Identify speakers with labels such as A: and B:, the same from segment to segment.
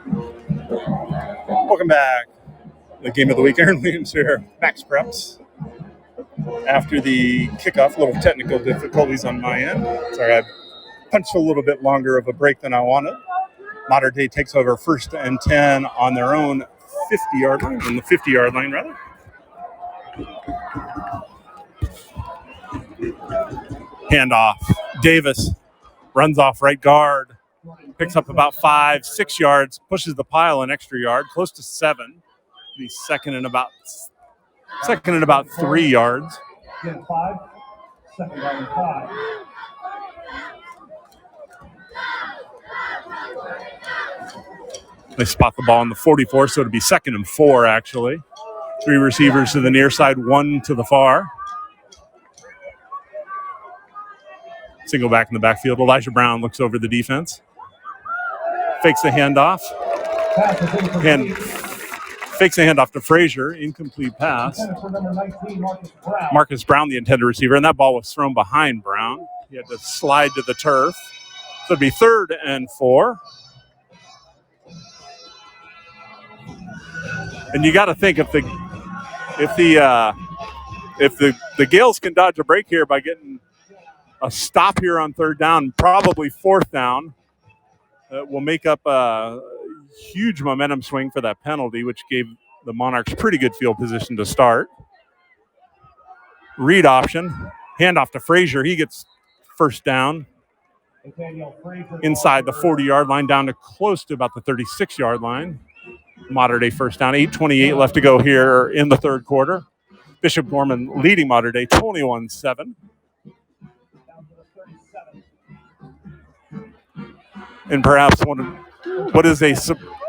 A: Welcome back. The game of the week. Aaron Williams here, Max Preps. After the kickoff, a little technical difficulties on my end. Sorry, I punched a little bit longer of a break than I wanted. Mater Dei takes over 1st and 10 on their own 50-yard line, on the 50-yard line, rather. Handoff. Davis runs off right guard, picks up about 5-6 yards, pushes the pile an extra yard, close to 7. He's second and about 3 yards.
B: Second down and 5.
A: They spot the ball on the 44, so it'll be 2nd and 4, actually. 3 receivers to the near side, 1 to the far. Single back in the backfield. Elijah Brown looks over the defense. Fakes the handoff. Fakes the handoff to Frazier. Incomplete pass. Marcus Brown, the intended receiver, and that ball was thrown behind Brown. He had to slide to the turf. So it'd be 3rd and 4. And you got to think if the Gales can dodge a break here by getting a stop here on 3rd down, probably 4th down, will make up a huge momentum swing for that penalty, which gave the Monarchs pretty good field position to start. Read option, handoff to Frazier. He gets 1st down inside the 40-yard line, down to close to about the 36-yard line. Mater Dei 1st down, 8:28 left to go here in the 3rd quarter. Bishop Gorman leading Mater Dei 21-7. And perhaps what is a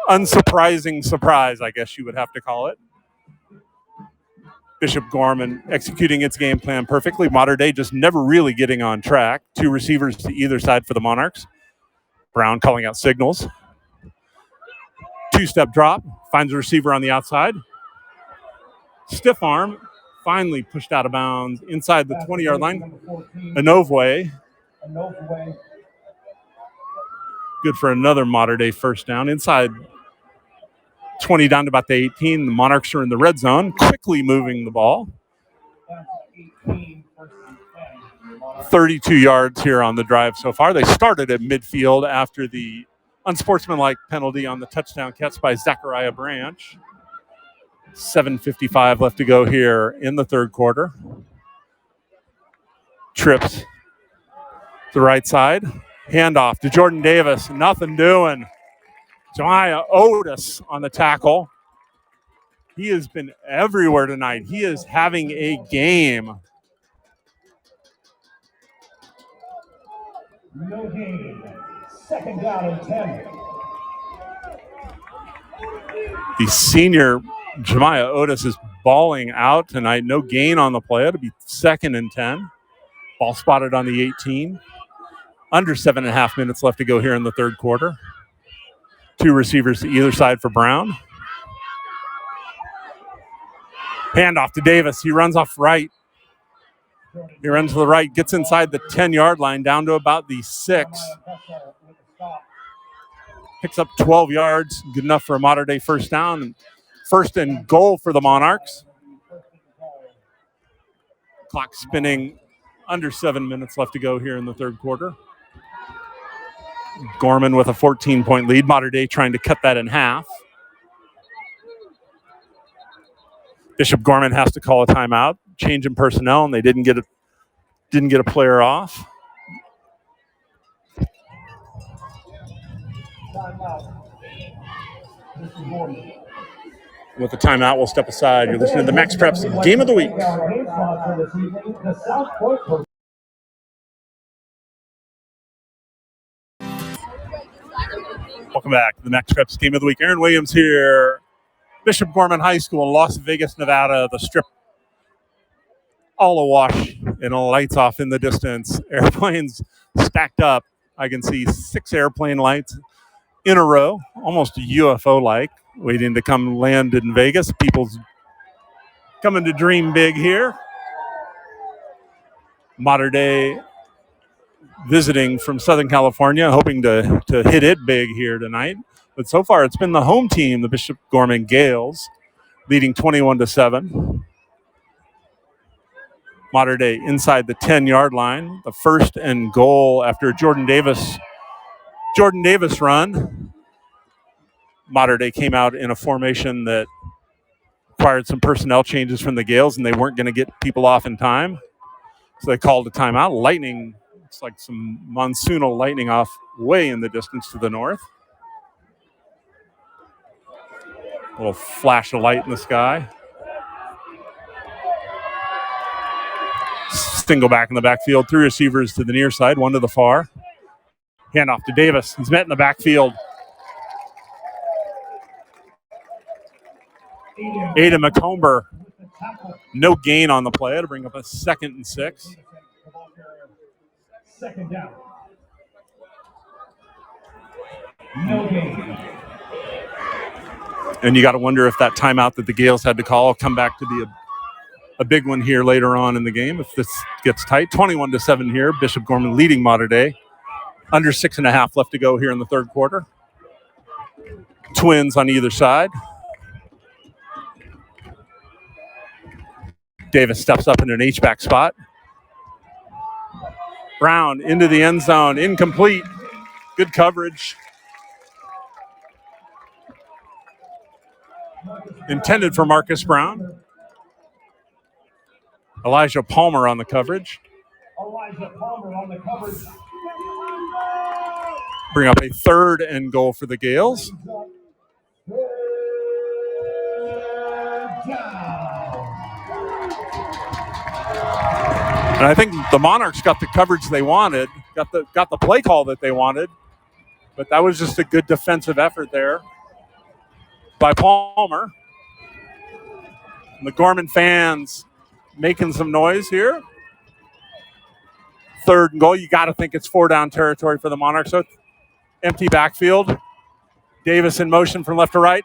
A: unsurprising surprise, I guess you would have to call it. Bishop Gorman executing its game plan perfectly. Mater Dei just never really getting on track. 2 receivers to either side for the Monarchs. Brown calling out signals. 2-step drop, finds a receiver on the outside. Stiff arm, finally pushed out of bounds inside the 20-yard line. Inovue. Good for another Mater Dei 1st down. Inside 20 down to about the 18. The Monarchs are in the red zone, quickly moving the ball. 32 yards here on the drive so far. They started at midfield after the unsportsmanlike penalty on the touchdown catch by Zachariah Branch. 7:55 left to go here in the 3rd quarter. Trips to the right side. Handoff to Jordan Davis. Nothing doing. Jemiah Otis on the tackle. He has been everywhere tonight. He is having a game.
B: No game. 2nd down and 10.
A: The senior Jemiah Otis is balling out tonight. No gain on the play. It'll be 2nd and 10. Ball spotted on the 18. Under 7.5 minutes left to go here in the 3rd quarter. 2 receivers to either side for Brown. Handoff to Davis. He runs off right. He runs to the right, gets inside the 10-yard line, down to about the 6. Picks up 12 yards, good enough for a Mater Dei 1st down. And 1st and goal for the Monarchs. Clock spinning, under 7 minutes left to go here in the 3rd quarter. Gorman with a 14-point lead. Mater Dei trying to cut that in half. Bishop Gorman has to call a timeout, change in personnel, and they didn't get a player off. With the timeout, we'll step aside. You're listening to the Max Preps Game of the Week. Welcome back to the Max Preps Game of the Week. Aaron Williams here. Bishop Gorman High School in Las Vegas, Nevada. The strip all awash and lights off in the distance. Airplanes stacked up. I can see 6 airplane lights in a row, almost UFO-like, waiting to come land in Vegas. People's coming to dream big here. Mater Dei visiting from Southern California, hoping to hit it big here tonight. But so far, it's been the home team, the Bishop Gorman Gales, leading 21-7. Mater Dei inside the 10-yard line. The first and goal after Jordan Davis run. Mater Dei came out in a formation that required some personnel changes from the Gales, and they weren't going to get people off in time. So they called a timeout. Lightning, it's like some monsoonal lightning off way in the distance to the north. A little flash of light in the sky. Single back in the backfield. 3 receivers to the near side, 1 to the far. Handoff to Davis. He's met in the backfield. Ada McComber. No gain on the play to bring up a 2nd and 6.
B: Second down. No gain.
A: And you got to wonder if that timeout that the Gales had to call will come back to be a big one here later on in the game if this gets tight. 21-7 here. Bishop Gorman leading Mater Dei. Under 6.5 left to go here in the third quarter. Twins on either side. Davis steps up in an H-back spot. Brown into the end zone. Incomplete. Good coverage. Intended for Marcus Brown. Elijah Palmer on the coverage. Bring up a 3rd and goal for the Gales. And I think the Monarchs got the coverage they wanted, got the play call that they wanted, but that was just a good defensive effort there by Palmer. And the Gorman fans making some noise here. 3rd and goal. You got to think it's 4-down territory for the Monarchs. So empty backfield. Davis in motion from left to right.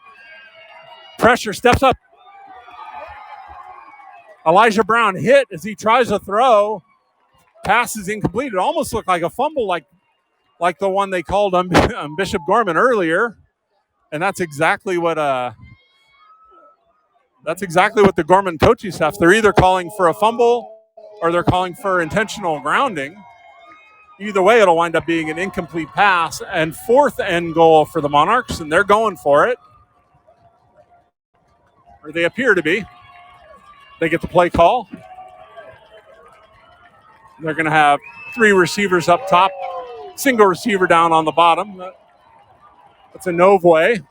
A: Pressure, steps up. Elijah Brown hit as he tries to throw. Pass is incomplete. It almost looked like a fumble like the one they called on Bishop Gorman earlier. And that's exactly what the Gorman coaching staff, they're either calling for a fumble or they're calling for intentional grounding. Either way, it'll wind up being an incomplete pass. And 4th and goal for the Monarchs, and they're going for it. Or they appear to be. They get the play call. They're going to have 3 receivers up top, single receiver down on the bottom. That's a Novue.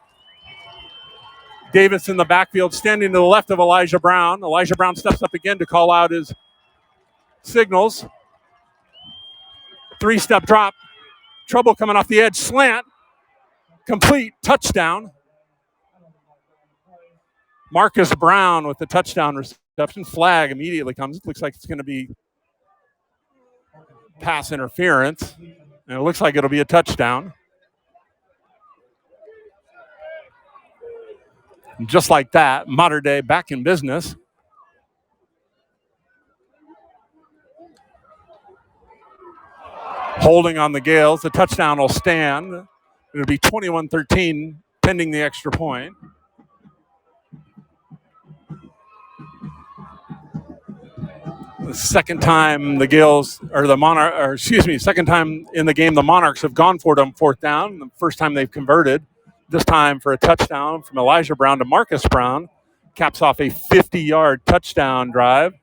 A: Davis in the backfield, standing to the left of Elijah Brown. Elijah Brown steps up again to call out his signals. 3-step drop. Trouble coming off the edge. Slant. Complete. Touchdown. Marcus Brown with the touchdown reception. Flag immediately comes. It looks like it's going to be pass interference. And it looks like it'll be a touchdown. And just like that, Mater Dei back in business. Holding on the Gales. The touchdown will stand. It'll be 21-13 pending the extra point. The second time the Gales, second time in the game the Monarchs have gone for it on 4th down. The first time they've converted. This time for a touchdown from Elijah Brown to Marcus Brown. Caps off a 50-yard touchdown drive.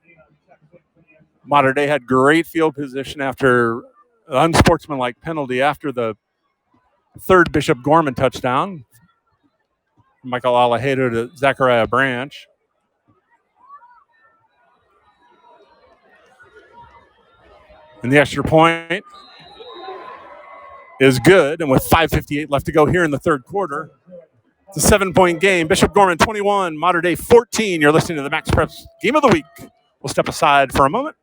A: Mater Dei had great field position after an unsportsmanlike penalty after the 3rd Bishop Gorman touchdown. Michael Alejado to Zachariah Branch. And the extra point is good. And with 5:58 left to go here in the third quarter, it's a 7-point game. Bishop Gorman 21, Mater Dei 14. You're listening to the Max Preps Game of the Week. We'll step aside for a moment.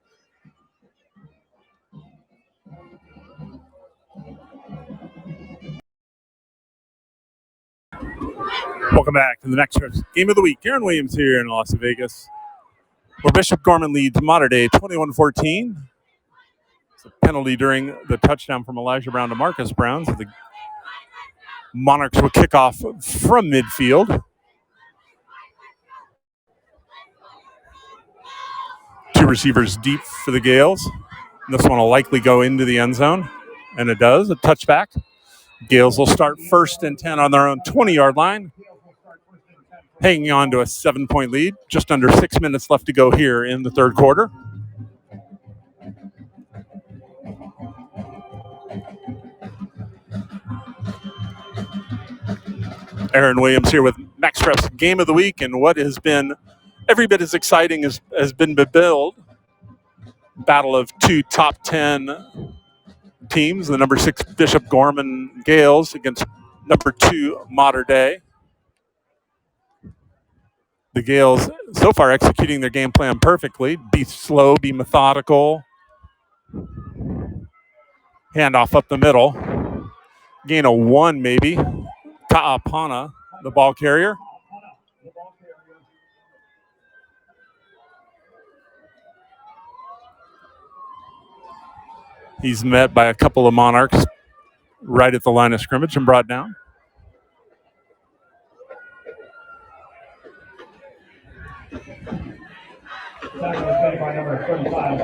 A: Welcome back to the Max Preps Game of the Week. Aaron Williams here in Las Vegas, where Bishop Gorman leads Mater Dei 21-14. It's a penalty during the touchdown from Elijah Brown to Marcus Brown. So the Monarchs will kick off from midfield. Two receivers deep for the Gales. This one will likely go into the end zone, and it does, a touchback. Gales will start 1st and 10 on their own 20-yard line, hanging on to a 7-point lead. Just under 6 minutes left to go here in the third quarter. Aaron Williams here with Max Prep's Game of the Week, and what has been every bit as exciting as has been billed. Battle of two top 10 teams, the number 6 Bishop Gorman Gales against number 2 Mater Dei. The Gales so far executing their game plan perfectly. Be slow, be methodical. Handoff up the middle. Gain of 1 maybe. Ta'apana, the ball carrier. He's met by a couple of Monarchs right at the line of scrimmage and brought down.
B: By number 35,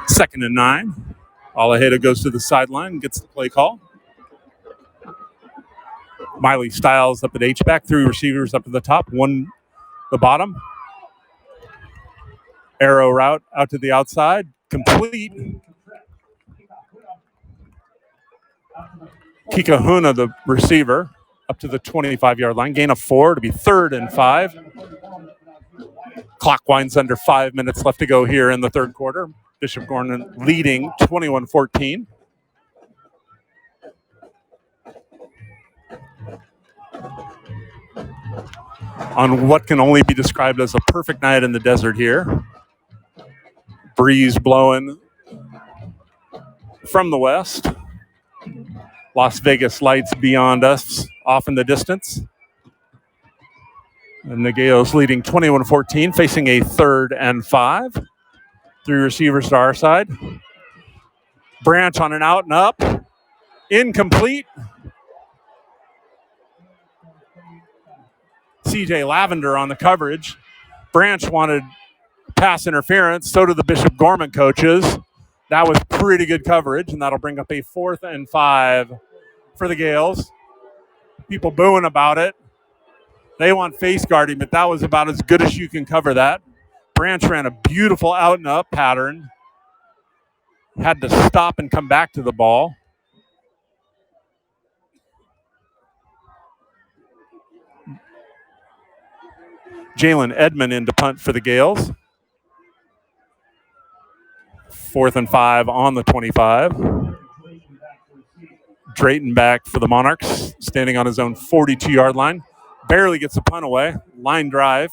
A: Second and 9. Alejeda goes to the sideline, gets the play call. Miley Styles up at H-back, 3 receivers up to the top, 1 the bottom. Arrow route out to the outside, complete. Kikahuna, the receiver, up to the 25-yard line. Gain of 4 to be 3rd and 5. Clock winds under 5 minutes left to go here in the third quarter. Bishop Gorman leading 21-14. On what can only be described as a perfect night in the desert here. Breeze blowing from the west. Las Vegas lights beyond us, off in the distance. And the Gales leading 21-14, facing a 3rd and 5. 3 receivers to our side. Branch on an out and up. Incomplete. CJ Lavender on the coverage. Branch wanted pass interference. So did the Bishop Gorman coaches. That was pretty good coverage, and that'll bring up a 4th and 5 for the Gales. People booing about it. They want face guarding, but that was about as good as you can cover that. Branch ran a beautiful out and up pattern. Had to stop and come back to the ball. Jalen Edmond in to punt for the Gales. 4th and 5 on the 25. Drayton back for the Monarchs, standing on his own 42-yard line. Barely gets the punt away. Line drive.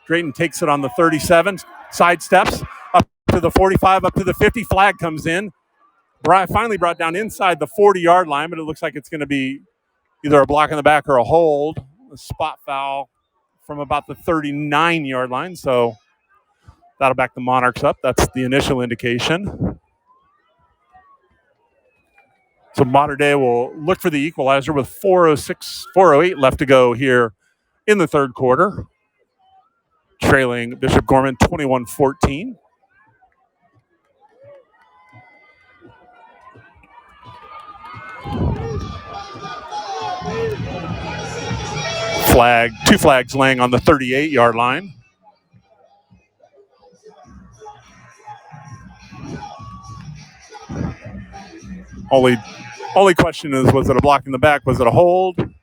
A: Drayton takes it on the 37, sidesteps up to the 45, up to the 50. Flag comes in. Finally brought down inside the 40-yard line, but it looks like it's going to be either a block in the back or a hold. A spot foul from about the 39-yard line, so that'll back the Monarchs up. That's the initial indication. So Mater Dei will look for the equalizer with 4:08 left to go here in the third quarter. Trailing Bishop Gorman 21-14. Two flags laying on the 38-yard line. Only question is, was it a block in the back? Was it a hold? And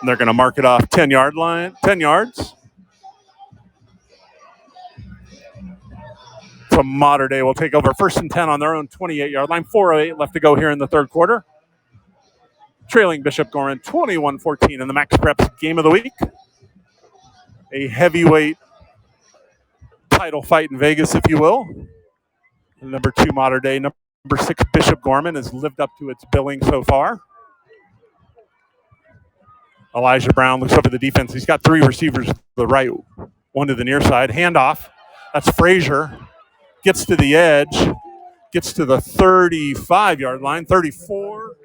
A: they're going to mark it off 10 yards. So Mater Dei will take over 1st and 10 on their own 28-yard line. 4:08 left to go here in the third quarter. Trailing Bishop Gorman 21-14 in the Max Preps Game of the Week. A heavyweight title fight in Vegas, if you will. Number 2 Mater Dei, number 6 Bishop Gorman has lived up to its billing so far. Elijah Brown looks over the defense. He's got 3 receivers to the right, one to the near side. Handoff. That's Frazier. Gets to the edge. Gets to the 35-yard line. 34.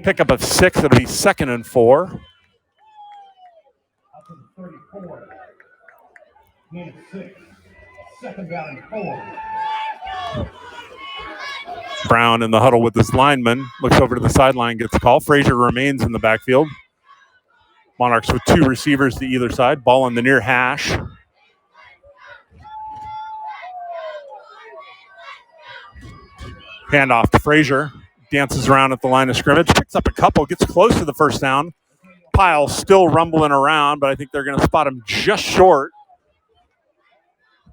A: Pickup of 6. It'll be 2nd and 4.
B: Up to the 34. Gain of 6. 2nd down and 4.
A: Brown in the huddle with his lineman. Looks over to the sideline, gets a call. Frazier remains in the backfield. Monarchs with 2 receivers to either side. Ball in the near hash. Handoff to Frazier. Dances around at the line of scrimmage. Picks up a couple. Gets close to the first down. Pile still rumbling around, but I think they're going to spot him just short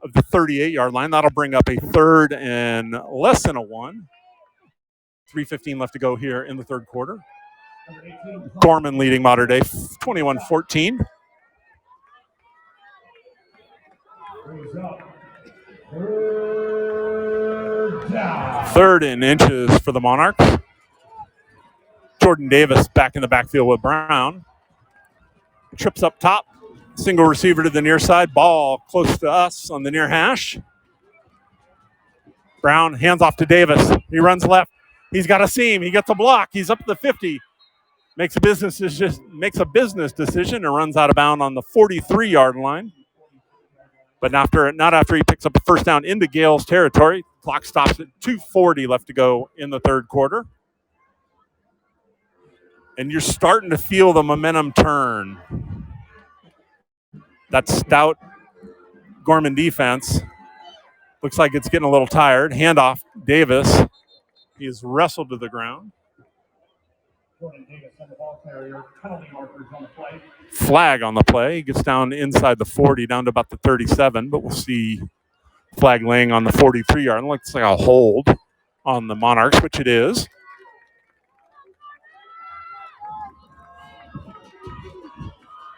A: of the 38-yard line. That'll bring up a 3rd and less than a 1. 3:15 left to go here in the 3rd quarter. Gorman leading Mater Dei 21-14. Third and inches for the Monarchs. Jordan Davis back in the backfield with Brown. Trips up top. Single receiver to the near side. Ball close to us on the near hash. Brown hands off to Davis. He runs left. He's got a seam. He gets a block. He's up to the 50. Makes a business decision and runs out of bounds on the 43-yard line. But not after he picks up a first down into Gales territory. Clock stops at 2:40 left to go in the 3rd quarter. And you're starting to feel the momentum turn. That stout Gorman defense looks like it's getting a little tired. Handoff, Davis. He is wrestled to the ground. Flag on the play. He gets down inside the 40, down to about the 37, but we'll see flag laying on the 43-yard. It looks like a hold on the Monarchs, which it is.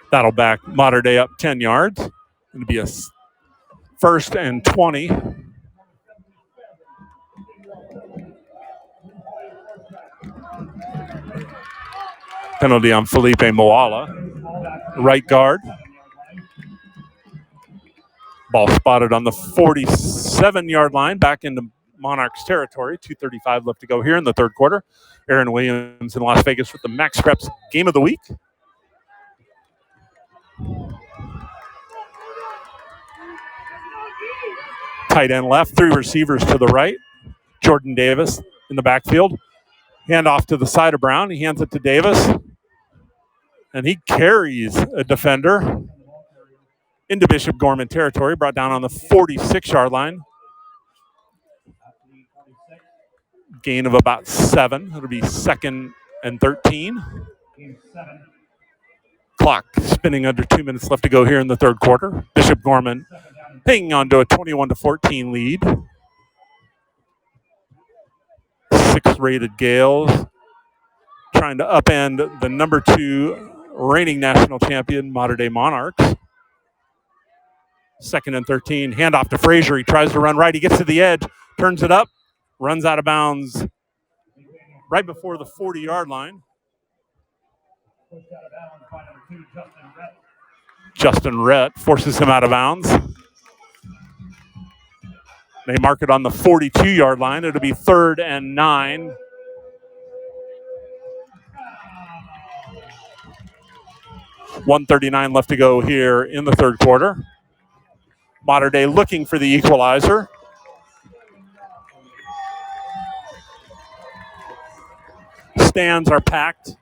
A: That'll back Mater Dei up 10 yards. It'll be a 1st and 20. Penalty on Felipe Moala, right guard. Ball spotted on the 47-yard line, back into Monarchs territory. 2:35 left to go here in the 3rd quarter. Aaron Williams in Las Vegas with the Max Preps Game of the Week. Tight end left, 3 receivers to the right. Jordan Davis in the backfield. Hand off to the side of Brown. He hands it to Davis. And he carries a defender into Bishop Gorman territory, brought down on the 46-yard line. Gain of about 7. It'll be 2nd and 13. Clock spinning under 2 minutes left to go here in the 3rd quarter. Bishop Gorman hanging on to a 21-14 lead. 6-rated Gales trying to upend the number 2 reigning national champion Mater Dei Monarchs. 2nd and 13. Handoff to Frazier. He tries to run right. He gets to the edge, turns it up, runs out of bounds right before the 40-yard line. Justin Rett forces him out of bounds. They mark it on the 42-yard line. It'll be 3rd and 9. .139 left to go here in the 3rd quarter. Mater Dei looking for the equalizer. Stands are packed.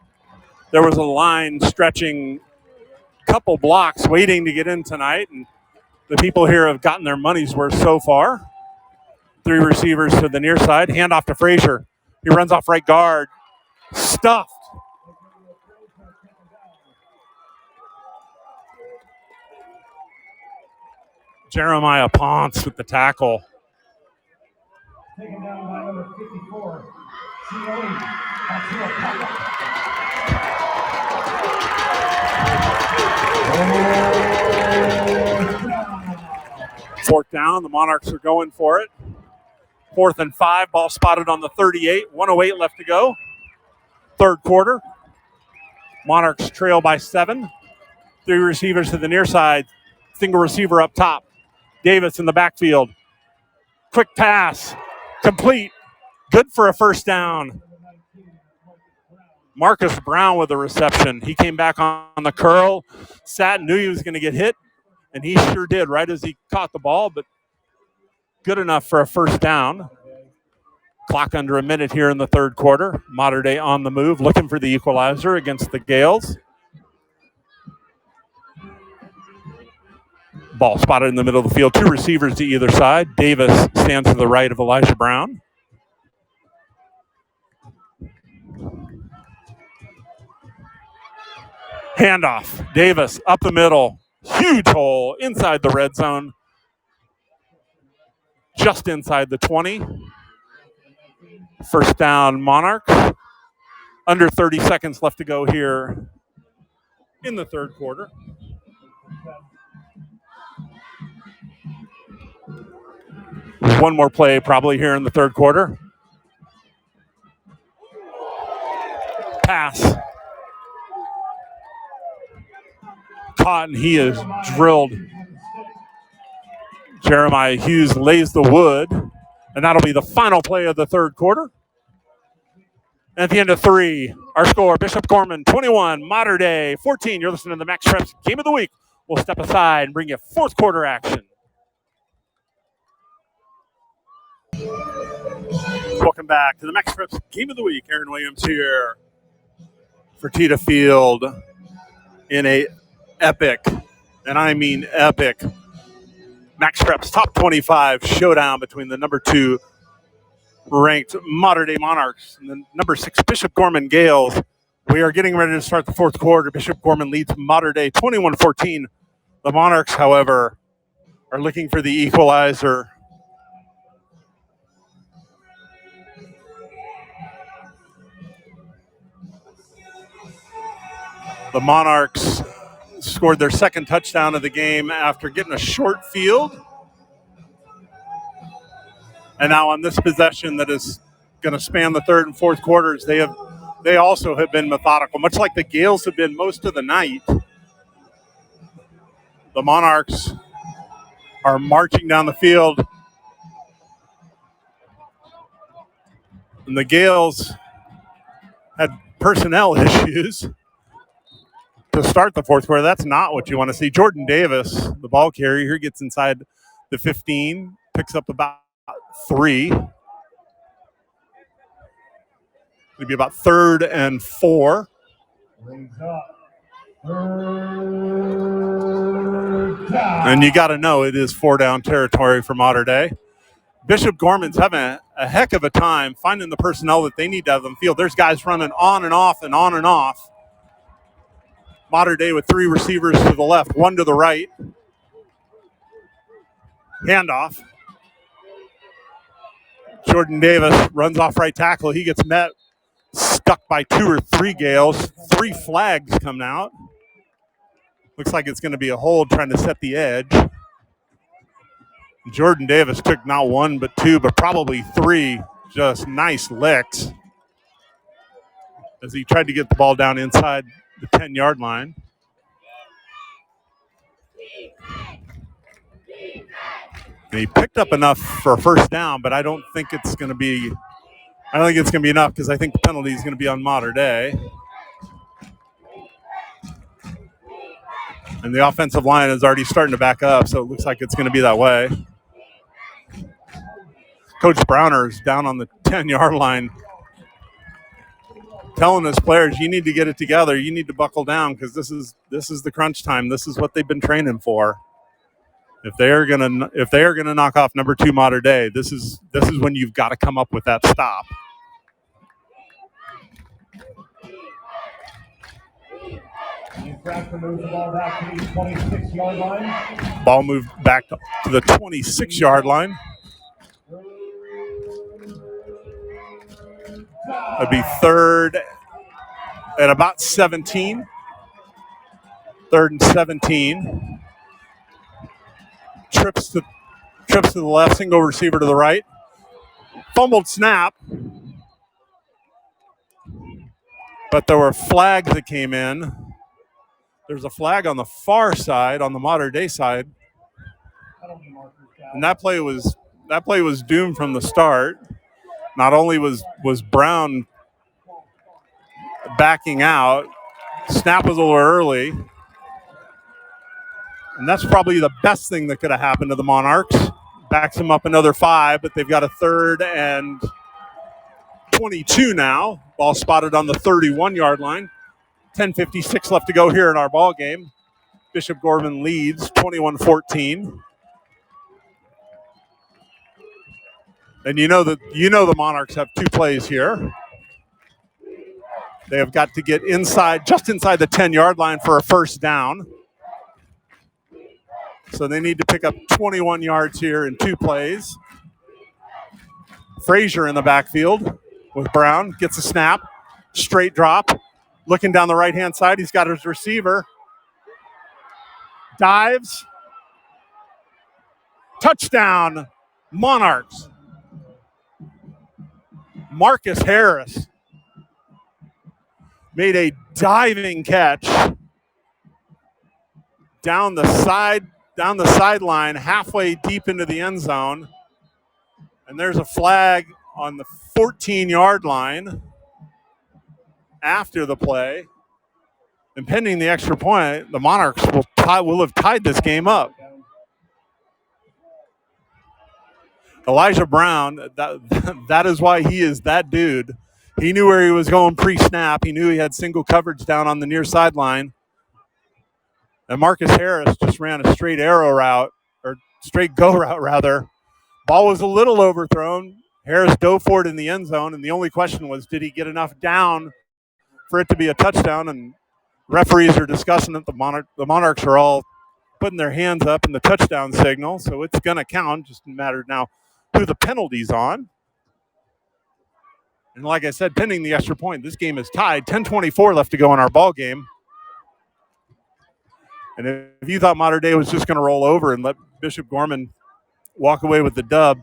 A: There was a line stretching a couple blocks waiting to get in tonight, and the people here have gotten their money's worth so far. 3 receivers to the near side. Hand off to Frazier. He runs off right guard. Stuffed. Jeremiah Ponce with the tackle.
B: Taken down by number 54.
A: Fourth down. The Monarchs are going for it. 4th and 5. Ball spotted on the 38. 1:08 left to go. 3rd quarter. Monarchs trail by 7. Three receivers to the near side. Single receiver up top. Davis in the backfield. Quick pass. Complete. Good for a first down. Marcus Brown with a reception. He came back on the curl, sat, knew he was going to get hit, and he sure did right as he caught the ball, but good enough for a first down. Clock under a minute here in the third quarter. Mater Dei on the move, looking for the equalizer against the Gales. Ball spotted in the middle of the field. Two receivers to either side. Davis stands to the right of Elijah Brown. Handoff. Davis up the middle. Huge hole inside the red zone. Just inside the 20. First down, Monarchs. Under 30 seconds left to go here in the third quarter. One more play probably here in the third quarter. Pass. Caught, and he is drilled. Jeremiah Hughes lays the wood, and that'll be the final play of the third quarter. And at the end of three, our score, Bishop Gorman 21, Mater Dei 14. You're listening to the Max Preps Game of the Week. We'll step aside and bring you fourth quarter action. Welcome back to the Max Preps Game of the Week. Aaron Williams here for Tita Field in a epic, and I mean epic, Max Preps Top 25 showdown between the number 2 ranked Mater Dei Monarchs and the number 6 Bishop Gorman Gales. We are getting ready to start the fourth quarter. Bishop Gorman leads Mater Dei 21-14. The Monarchs, however, are looking for the equalizer. The Monarchs scored their second touchdown of the game after getting a short field. And now on this possession that is going to span the third and fourth quarters, they also have been methodical, much like the Gales have been most of the night. The Monarchs are marching down the field, and the Gales had personnel issues to start the fourth quarter. That's not what you want to see. Jordan Davis, the ball carrier, gets inside the 15, picks up about 3. It'll be about 3rd and 4. And you got to know it is 4-down territory for Mater Dei. Bishop Gorman's having a heck of a time finding the personnel that they need to have on the field. There's guys running on and off and on and off. Mater Dei with 3 receivers to the left, 1 to the right. Handoff. Jordan Davis runs off right tackle. He gets met, stuck by 2 or 3 Gales. 3 flags coming out. Looks like it's going to be a hold trying to set the edge. Jordan Davis took not 1 but 2, but probably 3 just nice licks as he tried to get the ball down inside the 10-yard line. And he picked up enough for a first down, but I don't think it's going to be enough because I think the penalty is going to be on Mater Dei. And the offensive line is already starting to back up, so it looks like it's going to be that way. Coach Browner is down on the 10-yard line telling his players, you need to get it together. You need to buckle down because this is the crunch time. This is what they've been training for. If they are gonna knock off number 2 Mater Dei, this is when you've got to come up with that stop. Ball moved back to the 26-yard line. It'd be 3rd and about 17. 3rd and 17. Trips to the left, single receiver to the right. Fumbled snap. But there were flags that came in. There's a flag on the far side, on the Mater Dei side. And that play was doomed from the start. Not only was Brown backing out, snap was a little early. And that's probably the best thing that could have happened to the Monarchs. Backs them up another 5, but they've got a 3rd and 22 now. Ball spotted on the 31-yard line. 10:56 left to go here in our ball game. Bishop Gorman leads 21-14. And you know the Monarchs have 2 plays here. They have got to get just inside the 10-yard line for a first down. So they need to pick up 21 yards here in 2 plays. Frazier in the backfield with Brown. Gets a snap. Straight drop. Looking down the right-hand side. He's got his receiver. Dives. Touchdown, Monarchs. Marcus Harris made a diving catch down the sideline, halfway deep into the end zone. And there's a flag on the 14-yard line after the play. And pending the extra point, the Monarchs will have tied this game up. Elijah Brown, that is why he is that dude. He knew where he was going pre-snap. He knew he had single coverage down on the near sideline. And Marcus Harris just ran a straight arrow route, or straight go route, rather. Ball was a little overthrown. Harris dove for it in the end zone, and the only question was, did he get enough down for it to be a touchdown? And referees are discussing it. The Monarchs are all putting their hands up in the touchdown signal, so it's going to count. Just a matter now who the penalty's on. And like I said, pending the extra point, this game is tied. 10:24 left to go in our ball game. And if you thought Mater Dei was just going to roll over and let Bishop Gorman walk away with the dub,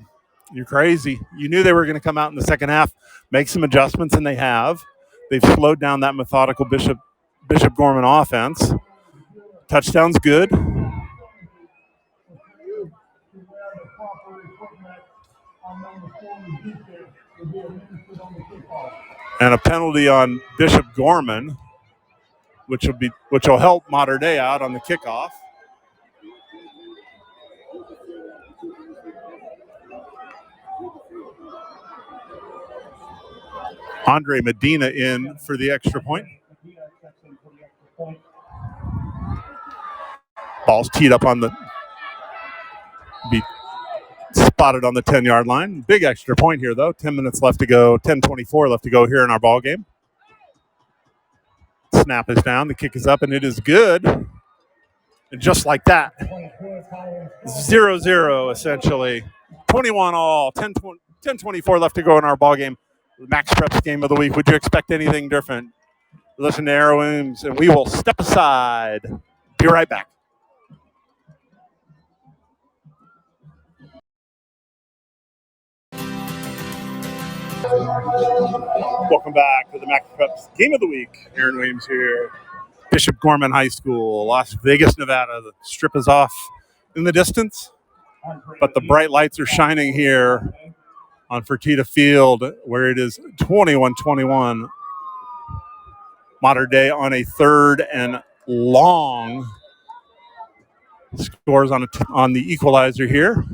A: you're crazy. You knew they were going to come out in the second half, make some adjustments, and they have. They've slowed down that methodical Bishop Gorman offense. Touchdown's good. And a penalty on Bishop Gorman, which will help Mater Dei out on the kickoff. Andre Medina in for the extra point. Ball's teed up be spotted on the 10-yard line. Big extra point here, though. 10 minutes left to go. 10:24 left to go here in our ball game. Snap is down. The kick is up, and it is good. And just like that, 0-0 essentially. 21 all. 10:24 left to go in our ball game. Max Prep's game of the week. Would you expect anything different? Listen to Aaron Williams, and we will step aside. Be right back. Welcome back to the Max Prep's game of the week. Aaron Williams here. Bishop Gorman High School, Las Vegas, Nevada. The strip is off in the distance, but the bright lights are shining here on Fertitta Field, where it is 21-21. Mater Dei on a 3rd and long. Scores on the equalizer here.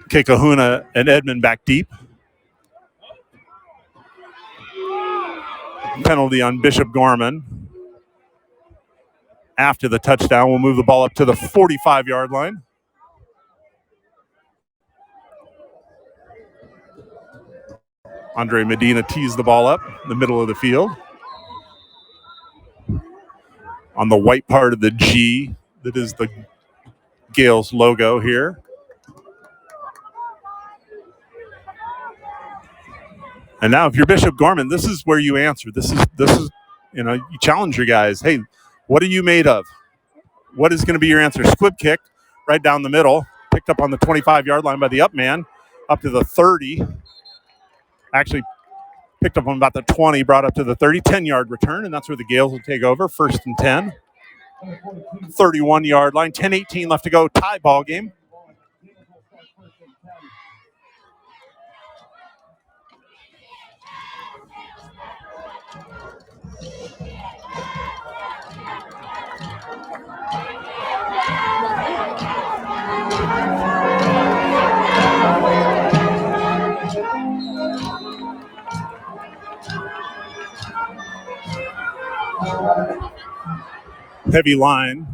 A: Kekahuna and Edmond back deep. Penalty on Bishop Gorman. After the touchdown, we'll move the ball up to the 45-yard line. Andre Medina tees the ball up in the middle of the field. On the white part of the G, that is the Gales logo here. And now if you're Bishop Gorman, this is where you answer. This is you challenge your guys. Hey, what are you made of? What is going to be your answer? Squib kick right down the middle, picked up on the 25-yard line by the up man, up to the 30. Actually Picked up on about the 20, brought up to the 30, 10-yard return, and that's where the Gales will take over, 1st and 10. 31-yard line, 10-18 left to go, tie ball game. Heavy line,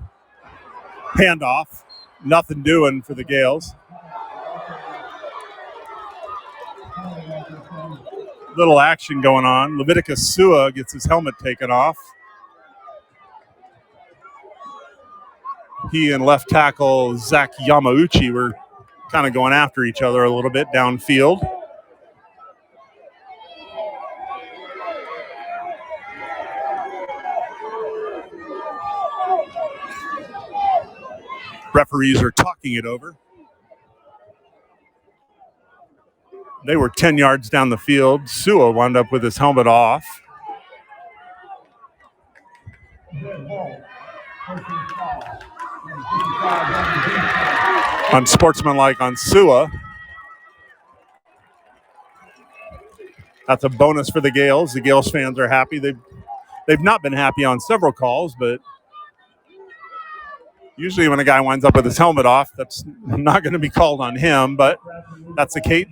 A: handoff, nothing doing for the Gales. Little action going on. Leviticus Sua gets his helmet taken off. He and left tackle Zach Yamauchi were kind of going after each other a little bit downfield. Referees are talking it over. They were 10 yards down the field. Sua wound up with his helmet off. Unsportsmanlike on Sua. That's a bonus for the Gales. The Gales fans are happy. They've not been happy on several calls, but usually when a guy winds up with his helmet off, that's not going to be called on him, but that's the case.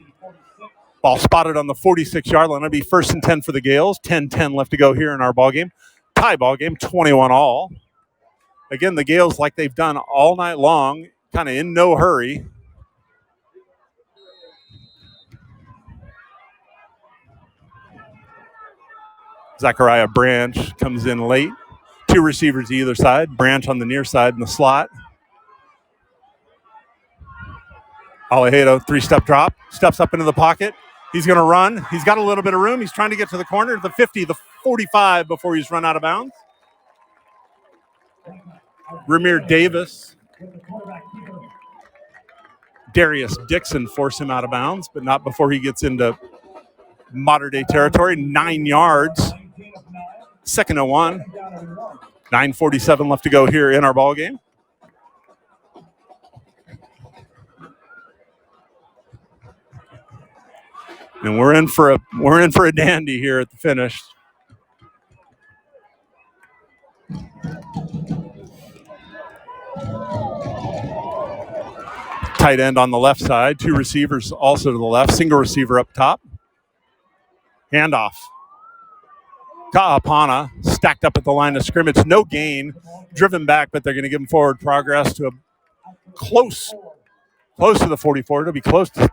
A: Ball spotted on the 46-yard line. It'll be 1st and 10 for the Gales. 10-10 left to go here in our ball game. Tie ball game, 21-all. Again, the Gales, like they've done all night long, kind of in no hurry. Zachariah Branch comes in late. 2 receivers either side. Branch on the near side in the slot. Alejado, 3-step drop. Steps up into the pocket. He's going to run. He's got a little bit of room. He's trying to get to the corner, the 50, the 45 before he's run out of bounds. Ramir Davis. Darius Dixon force him out of bounds, but not before he gets into modern-day territory. 9 yards. 2nd and 1. 9:47 left to go here in our ball game. And we're in for a dandy here at the finish. Tight end on the left side, 2 receivers also to the left, single receiver up top. Handoff. Ka'apana stacked up at the line of scrimmage. No gain, driven back, but they're going to give him forward progress to a close to the 44. It'll be close to.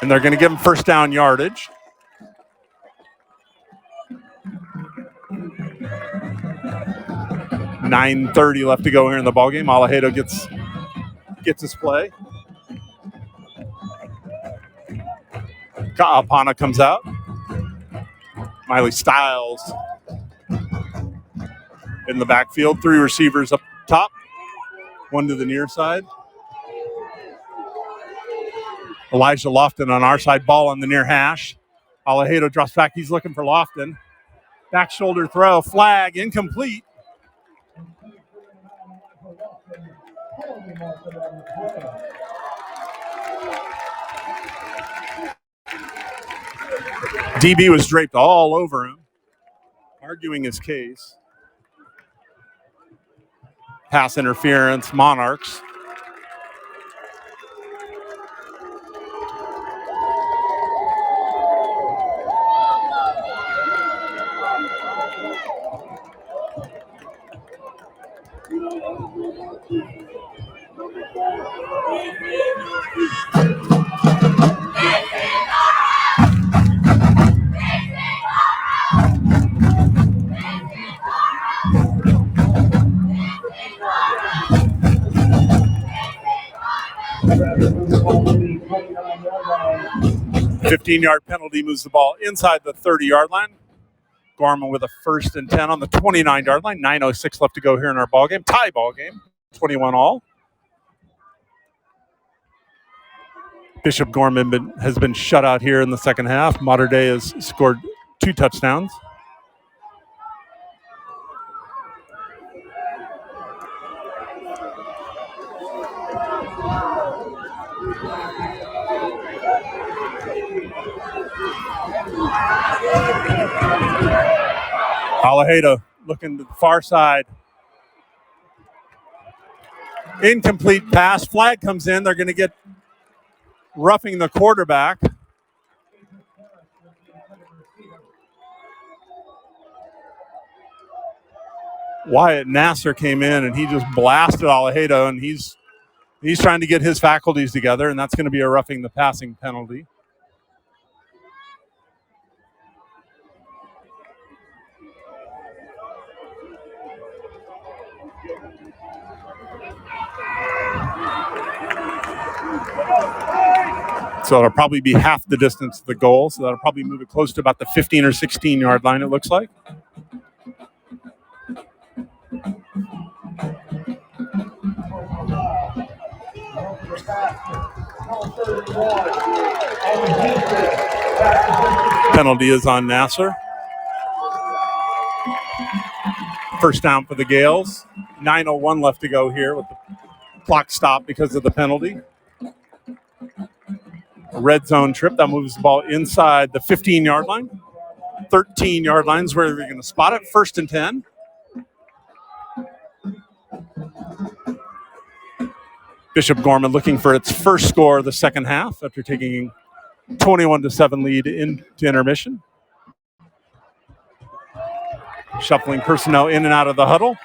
A: And they're going to give him 1st down yardage. $9:30 left to go here in the ballgame. Alejado gets his play. Ka'apana comes out. Miley Stiles in the backfield. 3 receivers up top. 1 to the near side. Elijah Lofton on our side. Ball on the near hash. Alejado drops back. He's looking for Lofton. Back shoulder throw. Flag. Incomplete. DB was draped all over him, arguing his case. Pass interference, Monarchs. A 15-yard penalty moves the ball inside the 30-yard line. Gorman with a 1st and 10 on the 29-yard line. 9:06 left to go here in our ball game. Tie ball game, 21-all. Bishop Gorman has been shut out here in the second half. Mater Dei has scored 2 touchdowns. Alejeda looking to the far side. Incomplete pass. Flag comes in. They're going to get roughing the quarterback. Wyatt Nasser came in and he just blasted Alejeda, and he's trying to get his faculties together, and that's going to be a roughing the passing penalty. So it'll probably be half the distance to the goal. So that'll probably move it close to about the 15 or 16-yard line, it looks like. Penalty is on Nasser. First down for the Gales. 9:01 left to go here with the clock stopped because of the penalty. A red zone trip. That moves the ball inside the 15-yard line. 13-yard lines where they're going to spot it. 1st and 10. Bishop Gorman looking for its first score of the second half after taking 21-7 lead into intermission. Shuffling personnel in and out of the huddle.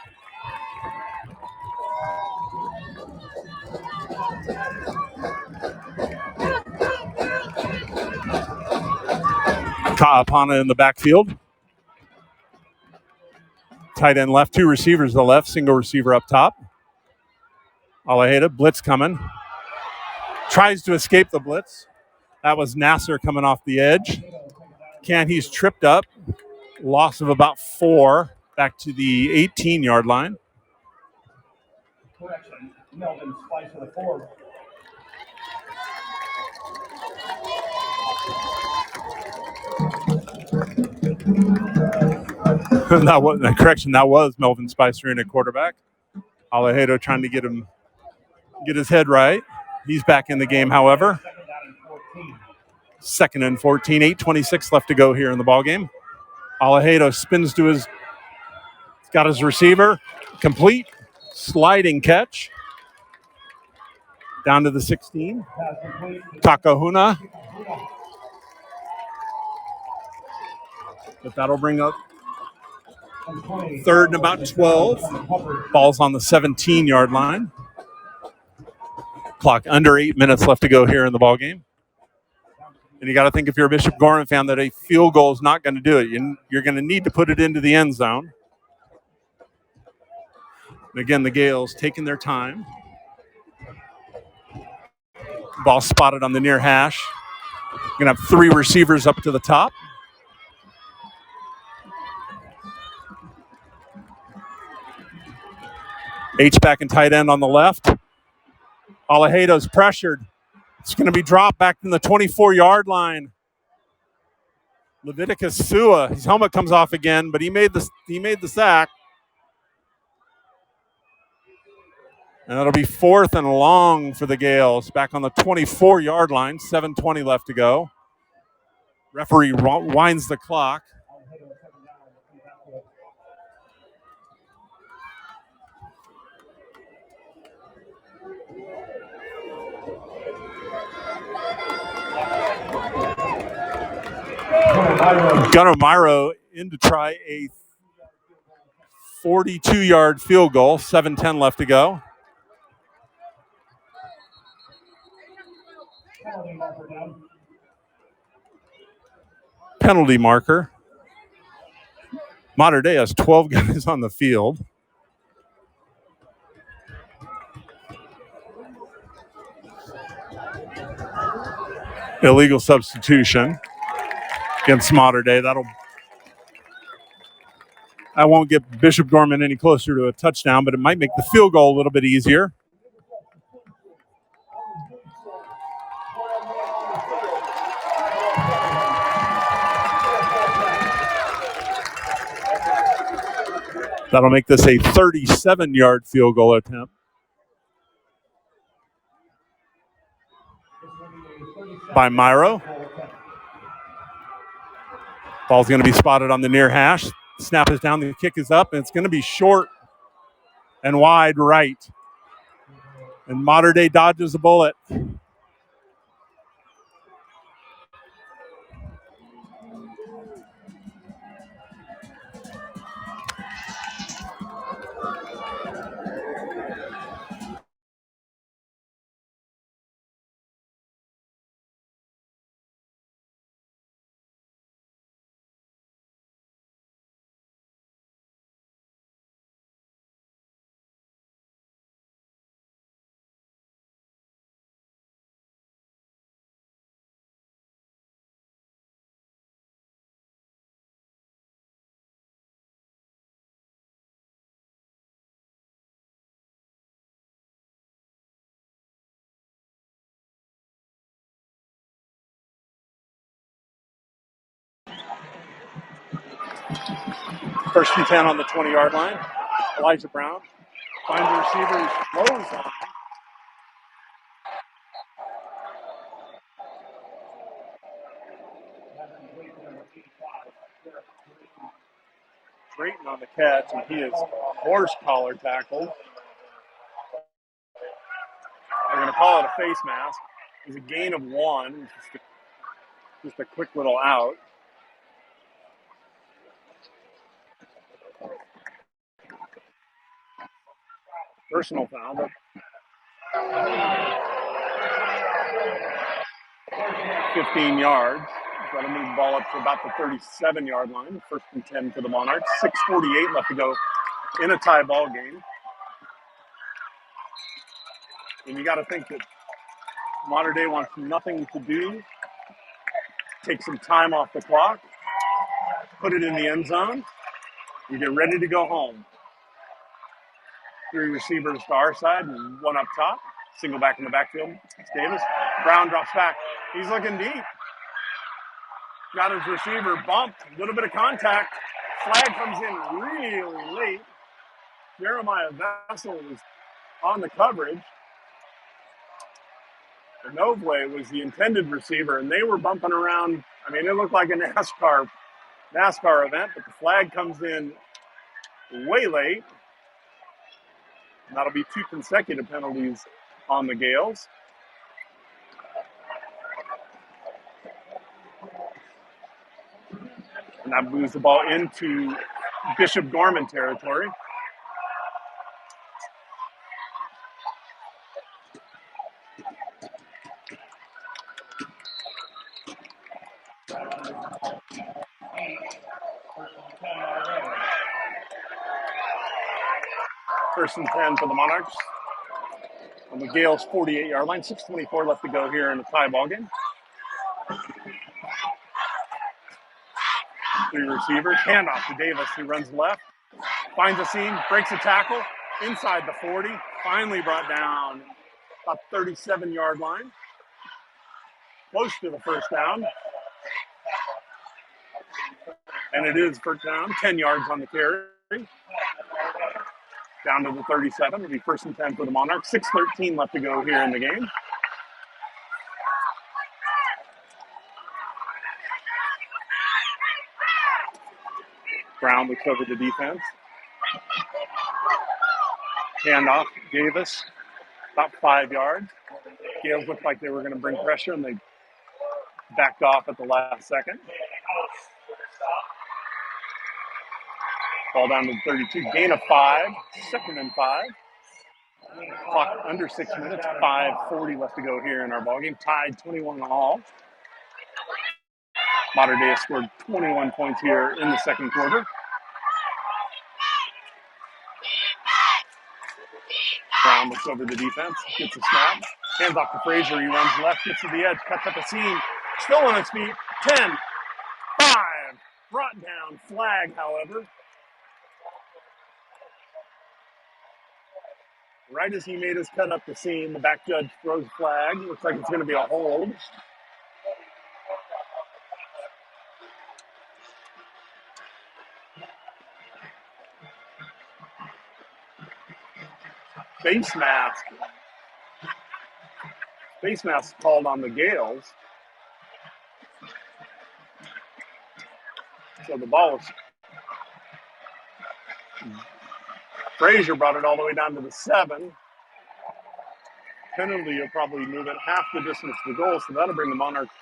A: Kaapana in the backfield. Tight end left, 2 receivers to the left, single receiver up top. Alejeda, blitz coming. Tries to escape the blitz. That was Nasser coming off the edge. He's tripped up. Loss of about 4 back to the 18-yard line.
B: Correction, Melvin Spicer the 4.
A: That was Melvin Spicer in at quarterback. Alejeda trying to get his head right. He's back in the game, however. 2nd and 14, 8:26 left to go here in the ball game. Alejeda spins to he's got his receiver, complete, sliding catch. Down to the 16. Takahuna. But that'll bring up 3rd and about 12. Ball's on the 17-yard line. Clock under 8 minutes left to go here in the ball game. And you got to think, if you're a Bishop Gorman fan, that a field goal is not going to do it. You're going to need to put it into the end zone. And again, the Gales taking their time. Ball spotted on the near hash. Going to have 3 receivers up to the top. H-back and tight end on the left. Alejeda's pressured. It's going to be dropped back in the 24-yard line. Leviticus Sua, his helmet comes off again, but he made the sack. And that'll be 4th and long for the Gales, back on the 24-yard line. 7:20 left to go. Referee winds the clock. Gunnamiro in to try a 42-yard field goal. 7:10 left to go. Penalty marker. Mater Dei has 12 guys on the field. Illegal substitution against Mater Dei. That won't get Bishop Gorman any closer to a touchdown, but it might make the field goal a little bit easier. That'll make this a 37-yard field goal attempt by Myro. Ball's going to be spotted on the near hash. Snap is down, the kick is up, and it's going to be short and wide right. And Modern Day dodges a bullet. First and 10 on the 20-yard line. Elijah Brown finds the receiver, throws on. Drayton on the catch, and he is horse collar tackled. They're going to call it a face mask. It's a gain of 1, just a quick little out. Personal foul, but 15 yards. That'll move the ball up to about the 37-yard line. First and 10 for the Monarchs. 6:48 left to go in a tie ball game. And you got to think that Modern Day wants nothing to do. Take some time off the clock. Put it in the end zone. You get ready to go home. 3 receivers to our side and 1 up top. Single back in the backfield. It's Davis. Brown drops back. He's looking deep. Got his receiver bumped. A little bit of contact. Flag comes in really late. Jeremiah Vessel was on the coverage. Novway was the intended receiver, and they were bumping around. I mean, it looked like a NASCAR event, but the flag comes in way late. And that'll be 2 consecutive penalties on the Gales. And that moves the ball into Bishop Gorman territory. First and 10 for the Monarchs. On the Gales' 48-yard line. 6:24 left to go here in the tie ball game. 3 receivers. Handoff to Davis, who runs left. Finds a seam, breaks a tackle inside the 40. Finally brought down about 37-yard line. Close to the first down. And it is first down, 10 yards on the carry. Down to the 37. It'll be first and 10 for the Monarchs. 6:13 left to go here in the game. Brown looks over the defense. Handoff, Davis, about 5 yards. Gales looked like they were going to bring pressure, and they backed off at the last second. Ball down to the 32. Gain of 5. Second and 5. Clock under 6 minutes. 5:40 left to go here in our ballgame. Tied 21 all. Modern Day has scored 21 points here in the second quarter. Brown looks over the defense, gets a snap, hands off to Frazier. He runs left, gets to the edge, cuts up a seam, still on his feet. 10, 5, brought down. Flag, however. Right as he made his cut up the seam, the back judge throws a flag. Looks like it's going to be a hold. face mask. Face mask called on the Gales. So the ball was. Frazier brought it all the way down to the 7. Penalty will probably move it half the distance to the goal, so that'll bring the Monarchs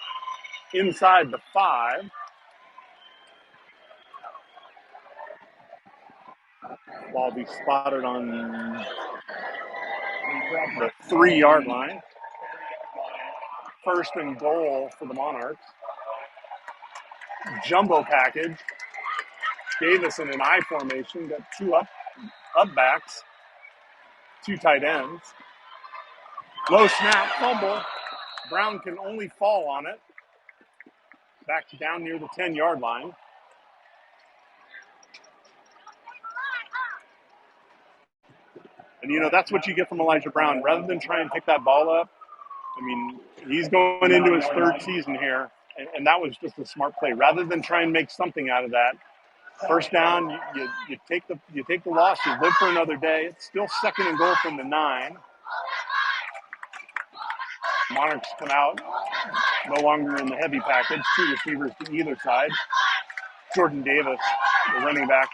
A: inside the 5. Ball be spotted on the 3-yard line. First and goal for the Monarchs. Jumbo package. Davis in an I formation. Got 2 up backs. 2 tight ends. Low snap, fumble. Brown can only fall on it. Back down near the 10-yard line. And, that's what you get from Elijah Brown. Rather than try and pick that ball up, he's going into his 3rd season here, and that was just a smart play. Rather than try and make something out of that, first down, you take the loss, you live for another day. It's still 2nd and goal from the 9. Monarchs come out, no longer in the heavy package. 2 receivers to either side. Jordan Davis, the running back,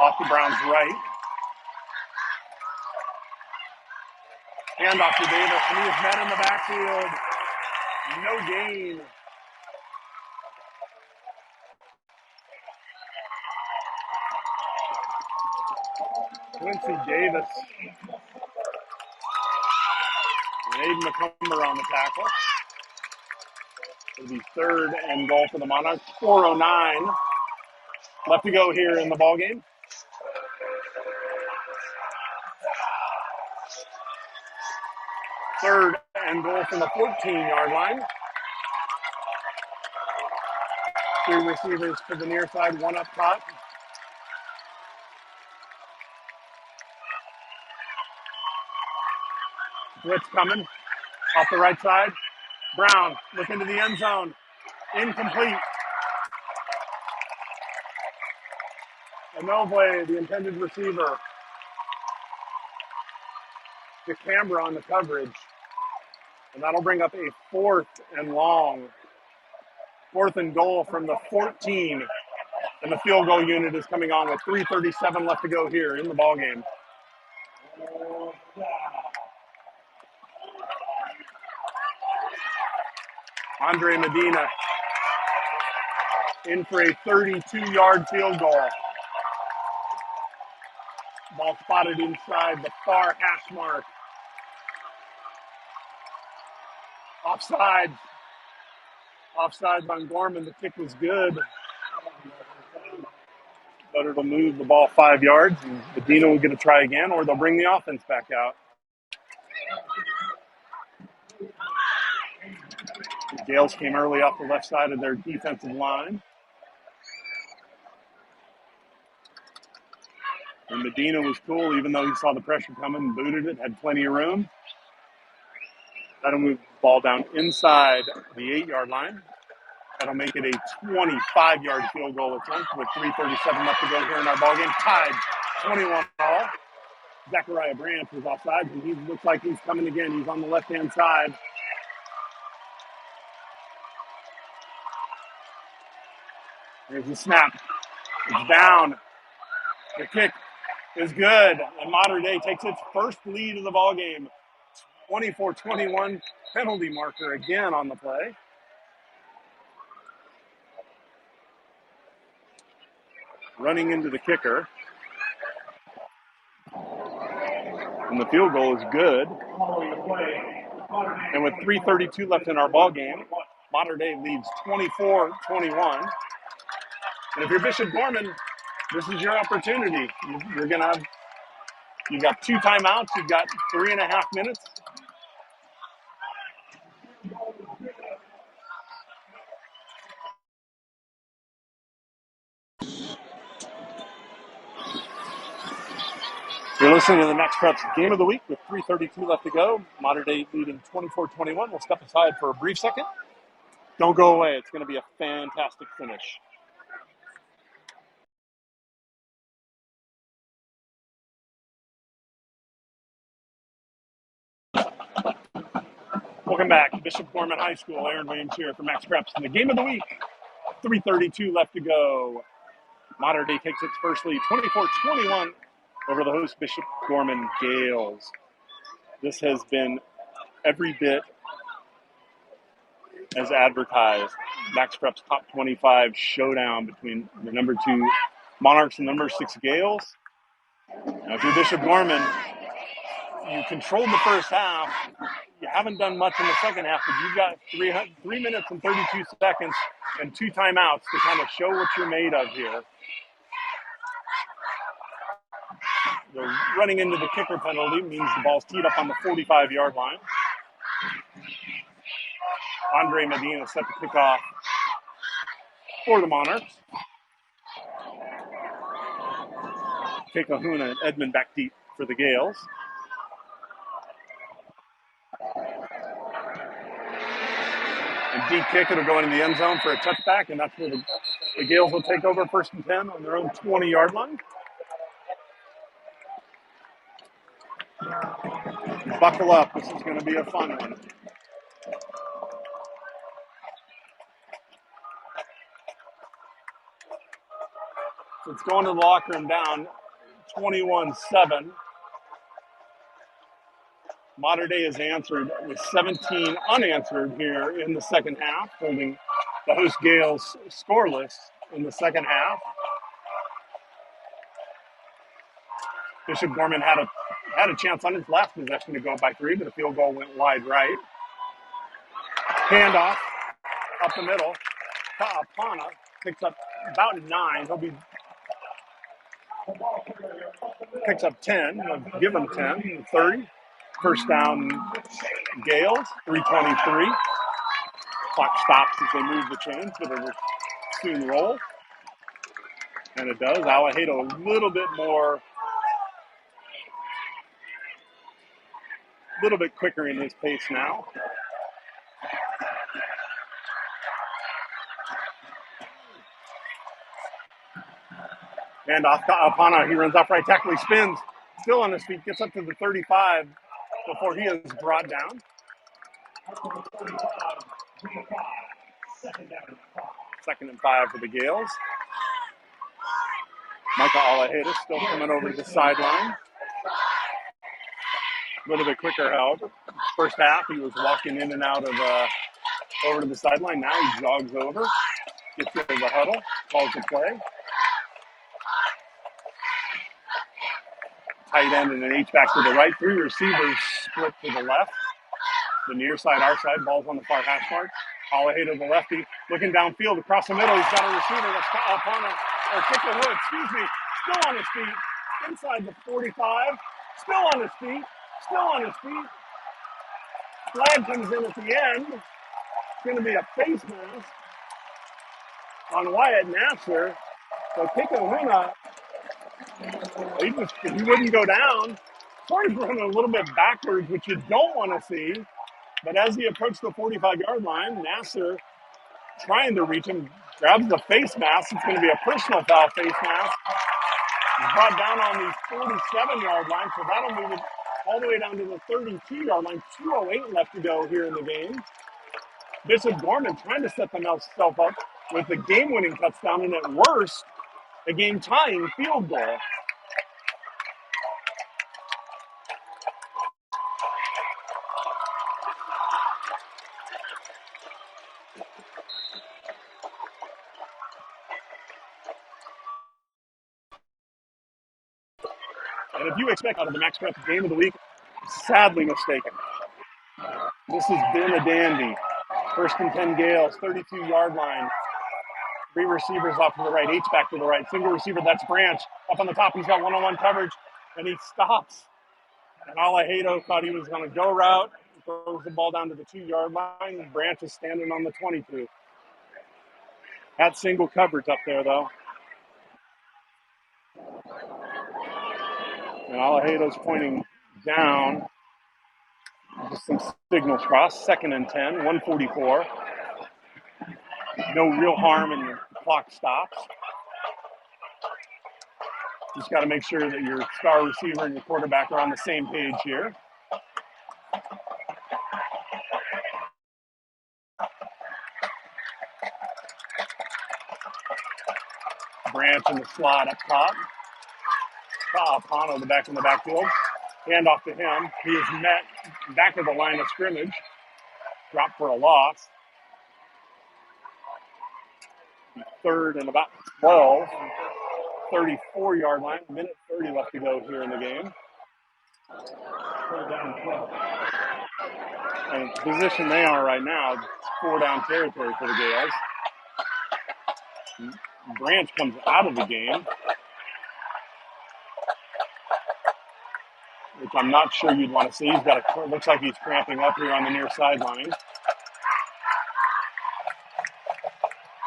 A: off the Browns' right. Hand off to Davis, and he is met in the backfield. No gain. Quincy Davis and Aiden McCumber on the tackle. It'll be 3rd and goal for the Monarchs. 4:09 left to go here in the ballgame. Third and goal from the 14-yard line. 3 receivers to the near side, 1 up top. Blitz coming off the right side. Brown looking to the end zone. Incomplete. Inouye, the intended receiver. The camera on the coverage. And that'll bring up a 4th and long. 4th and goal from the 14. And the field goal unit is coming on with 3:37 left to go here in the ballgame. Andre Medina in for a 32-yard field goal. Ball spotted inside the far hash mark. Offside. Offside on Gorman. The kick was good. But it'll move the ball 5 yards, and Medina will get a try again, or they'll bring the offense back out. The Gales came early off the left side of their defensive line. And Medina was cool, even though he saw the pressure coming, booted it, had plenty of room. That'll move the ball down inside the 8-yard line. That'll make it a 25-yard field goal attempt with 3:37 left to go here in our ballgame. Tied 21-all. Zachariah Branch was offside, and he looks like he's coming again. He's on the left-hand side. There's the snap. It's down. The kick is good, and Mater Dei takes its first lead of the ballgame. 24-21 penalty marker again on the play. Running into the kicker. And the field goal is good. And with 3:32 left in our ball game, Mater Dei leads 24-21. And if you're Bishop Gorman, this is your opportunity. You've got 2 timeouts. You've got 3.5 minutes. You're listening to the Max Preps Game of the Week with 3:32 left to go. Mater Dei leading 24-21. We'll step aside for a brief second. Don't go away. It's going to be a fantastic finish. Welcome back to Bishop Gorman High School. Aaron Williams here for Max Preps. In the game of the week, 3:32 left to go. Mater Dei takes its first lead, 24-21 over the host Bishop Gorman Gales. This has been every bit as advertised. Max Preps top 25 showdown between the number 2 Monarchs and number 6 Gales. Now, if you're Bishop Gorman, you controlled the first half. You haven't done much in the second half, but you've got 3 minutes and 32 seconds and 2 timeouts to kind of show what you're made of here. The running into the kicker penalty means the ball's teed up on the 45-yard line. Andre Medina set to kick off for the Monarchs. Kahuna and Edmond back deep for the Gales. And deep kick, it'll go into the end zone for a touchback, and that's where the Gales will take over 1st and 10 on their own 20-yard line. Buckle up. This is going to be a fun one. So it's going to the locker room down 21-7. Mater Dei has answered with 17 unanswered here in the second half, holding the host Gales scoreless in the second half. Bishop Gorman had a chance on his last possession to go up by 3, but the field goal went wide right. Handoff up the middle. Ta'apana picks up about 9. Picks up 10. He'll give him 10, 30. First down, Gales, 3:23. Clock stops as they move the chains, but it'll soon roll. And it does. Alejado a little bit quicker in his pace now. And off to Apana, he runs off right tackle, he spins, still on his feet, gets up to the 35 before he is brought down. Second and 5 for the Gales. Micah Alejada still coming over to the sideline. A little bit quicker, however. First half, he was walking in and out of over to the sideline. Now he jogs over, gets into the huddle, calls the play. Tight end and an H-back to the right. 3 receivers split to the left. The near side, our side, ball's on the far hash mark. Alejada, the lefty, looking downfield across the middle. He's got a receiver that's upon him, or kicker Wood, still on his feet, inside the 45, still on his feet. Flag comes in at the end. It's going to be a face mask on Wyatt Nasser. So Kahuna, he wouldn't go down. Sort of running a little bit backwards, which you don't want to see. But as he approached the 45-yard line, Nasser, trying to reach him, grabs the face mask. It's going to be a personal foul face mask. He's brought down on the 47-yard line, so that'll move it all the way down to the 32-yard line. 2:08 left to go here in the game. Bishop Gorman trying to set themselves up with the game-winning touchdown, and at worst, a game-tying field goal. And if you expect out of the Max Preps game of the week, sadly mistaken. This has been a dandy. 1st and 10 Gales, 32-yard line. 3 receivers off to the right, H-back to the right. Single receiver, that's Branch. Up on the top, he's got one-on-one coverage, and he stops. And Alejado thought he was going to go route. Throws the ball down to the 2-yard line. Branch is standing on the 22. Had single coverage up there, though. And Alejado's pointing down. Just some signals cross. 2nd and 10, 1:44. No real harm, and the clock stops. Just got to make sure that your star receiver and your quarterback are on the same page here. Branch in the slot up top. Pano back in the backfield. Hand off to him. He is met back of the line of scrimmage. Drop for a loss. Third and about 12. 34-yard line. A minute 30 left to go here in the game.
B: Third down 12.
A: And the position they are right now, it's 4-down territory for the Gales. Branch comes out of the game, which I'm not sure you'd want to see. Looks like he's cramping up here on the near sideline.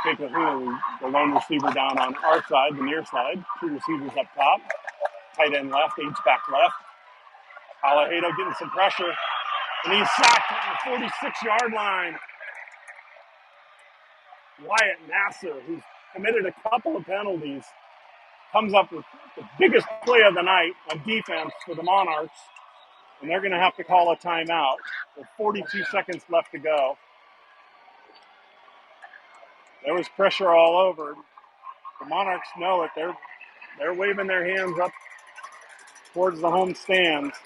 A: Take the lone receiver down on our side, the near side. Two receivers up top. Tight end left, H-back left. Alejado getting some pressure, and he's sacked on the 46-yard line. Wyatt Nasser, who's committed a couple of penalties, comes up with the biggest play of the night on defense for the Monarchs, and they're going to have to call a timeout with 42 seconds left to go. There was pressure all over. The Monarchs know it. They're waving their hands up towards the home stands.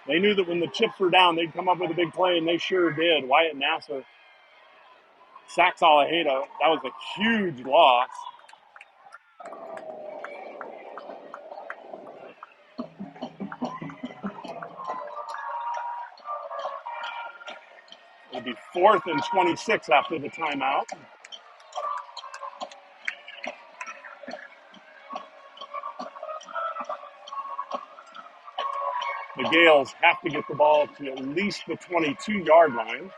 A: They knew that when the chips were down, they'd come up with a big play, and they sure did. Wyatt Nasser sacks Alejado. That was a huge loss. It'll be 4th and 26 after the timeout. The Gales have to get the ball to at least the 22-yard line.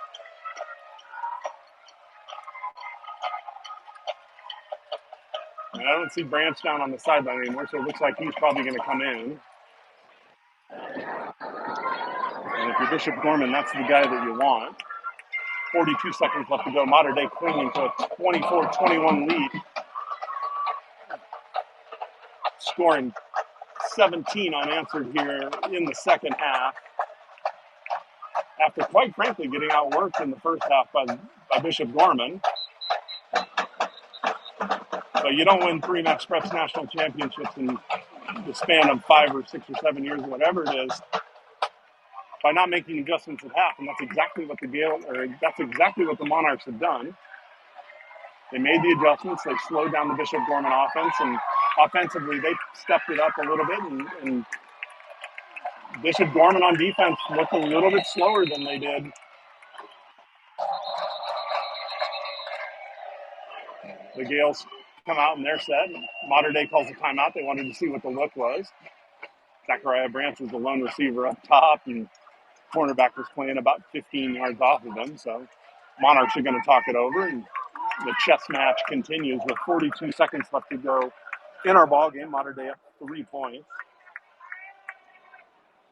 A: And I don't see Branch down on the sideline anymore, so it looks like he's probably going to come in. And if you're Bishop Gorman, that's the guy that you want. 42 seconds left to go. Mater Dei clinging to a 24-21 lead. Scoring 17 unanswered here in the second half. After, quite frankly, getting outworked in the first half by Bishop Gorman. But you don't win 3 Max Preps national championships in the span of 5 or 6 or 7 years, whatever it is, by not making adjustments at half. And that's exactly what the Monarchs have done. They made the adjustments. They slowed down the Bishop Gorman offense, and offensively they stepped it up a little bit. And Bishop Gorman on defense looked a little bit slower than they did. The Gales come out in their set. Mater Dei calls a timeout. They wanted to see what the look was. Zachariah Branch was the lone receiver up top, and cornerback was playing about 15 yards off of him. So Monarchs are going to talk it over, and the chess match continues with 42 seconds left to go in our ball game. Mater Dei up 3 points.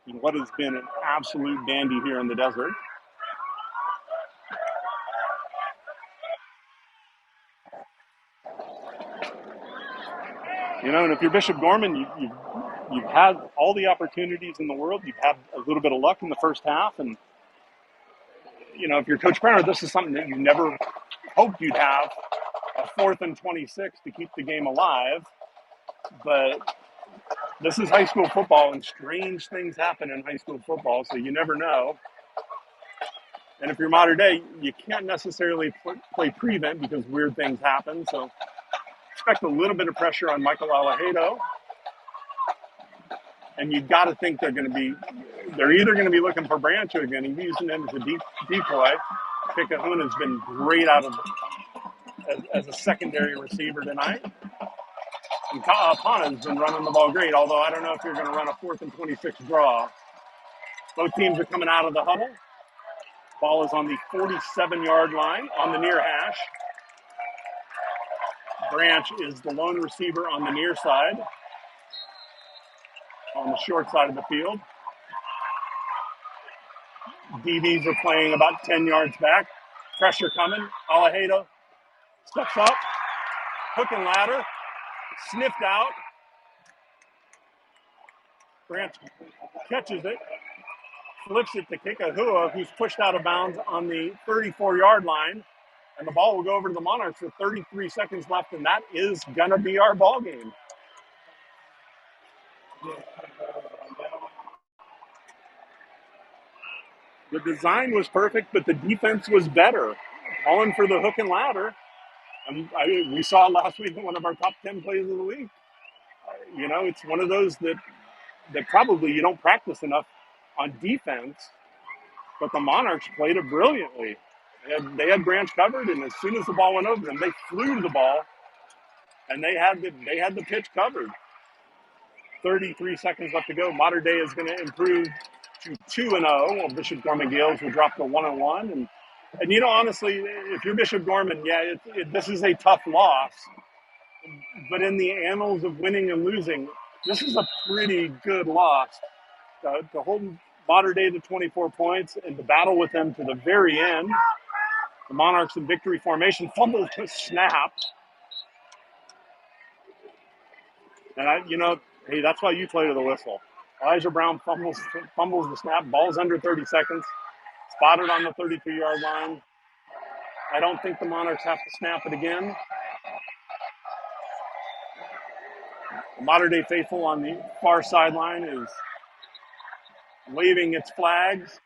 A: And what has been an absolute dandy here in the desert. You know, and if you're Bishop Gorman, you've had all the opportunities in the world. You've had a little bit of luck in the first half, and you know, if you're Coach Brenner, this is something that you never hoped you'd have, a 4th and 26 to keep the game alive. But this is high school football, and strange things happen in high school football, so you never know. And if you're Mater Dei, you can't necessarily play prevent because weird things happen. So expect a little bit of pressure on Michael Alejado. And you've got to think they're either going to be looking for Branch or they're going to be using him as a decoy. Kahuna has been great as a secondary receiver tonight. And Ka'apana has been running the ball great, although I don't know if you're going to run a 4th and 26 draw. Both teams are coming out of the huddle. Ball is on the 47-yard line on the near hash. Branch is the lone receiver on the near side, on the short side of the field. DBs are playing about 10 yards back. Pressure coming. Alejado steps up. Hook and ladder. Sniffed out. Branch catches it. Flips it to Kikahua, who's pushed out of bounds on the 34-yard line. And the ball will go over to the Monarchs with 33 seconds left, and that is going to be our ball game. The design was perfect, but the defense was better. Calling for the hook and ladder. We saw it last week in one of our top 10 plays of the week. It's one of those that probably you don't practice enough on defense, but the Monarchs played it brilliantly. They had Branch covered, and as soon as the ball went over them, they flew to the ball, and they had the pitch covered. 33 seconds left to go. Modern Day is going to improve to 2-0, while Bishop Gorman Gales will drop to 1-1. And honestly, if you're Bishop Gorman, this is a tough loss. But in the annals of winning and losing, this is a pretty good loss. To hold Modern Day to 24 points and to battle with them to the very end. The Monarchs in victory formation fumbled the snap. And hey, that's why you play to the whistle. Elijah Brown fumbles the snap. Ball's under 30 seconds. Spotted on the 33-yard line. I don't think the Monarchs have to snap it again. The Modern Day faithful on the far sideline is waving its flags.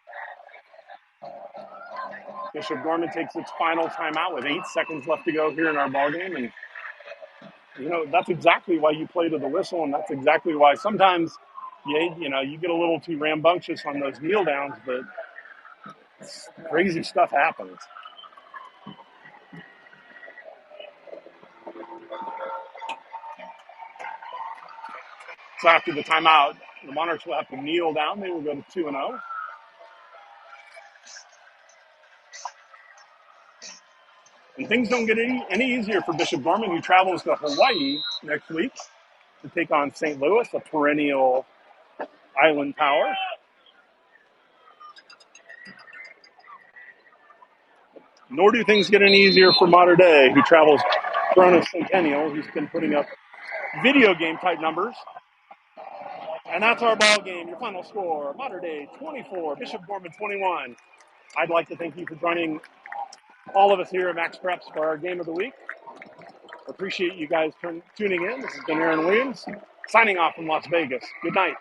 A: Bishop Gorman takes its final timeout with 8 seconds left to go here in our ballgame. And, that's exactly why you play to the whistle, and that's exactly why sometimes you get a little too rambunctious on those kneel downs, but crazy stuff happens. So after the timeout, the Monarchs will have to kneel down. They will go to 2-0. And things don't get any easier for Bishop Gorman, who travels to Hawaii next week to take on St. Louis, a perennial island power. Nor do things get any easier for Modern Day, who travels Corona Centennial, who's been putting up video game type numbers. And that's our ball game. Your final score: Modern Day 24, Bishop Gorman 21. I'd like to thank you for joining all of us here at Max Preps for our game of the week. Appreciate you guys tuning in. This has been Aaron Williams, signing off from Las Vegas. Good night.